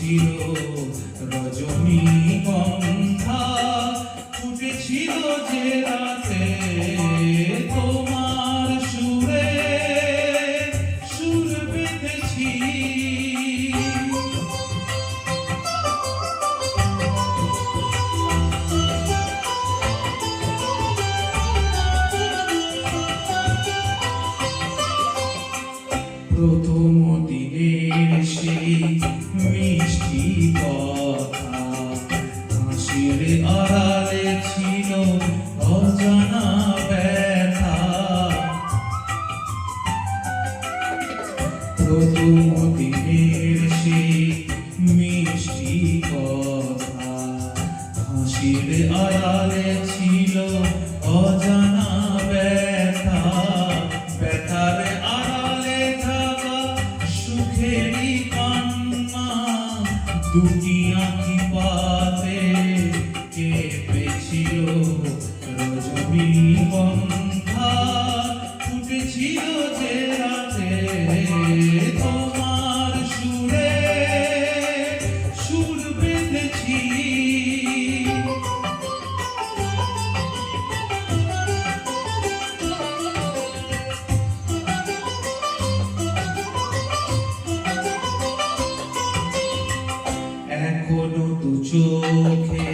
ছিল রজনীগন্ধা, ফুটেছিল যে রাতে তোমার সুরে সুর বেঁধেছি। প্রথম দিনের সেই মিষ্টি কথা, হাসির আড়ালে ছিল অজানা ব্যথা। প্রথম দিনের সেই মিষ্টি কথা, হাসির আড়ালে ছিল অজানা ব্যথা। ব্যথার আড়ালে থাকা সুখেরই কান্না, দুটি আঁখি পাতে কেঁপেছিল রজনীগন্ধা, ফুটেছিল যে রাতে তোমার সুরে সুর বেঁধেছি। এখনো দু চোখে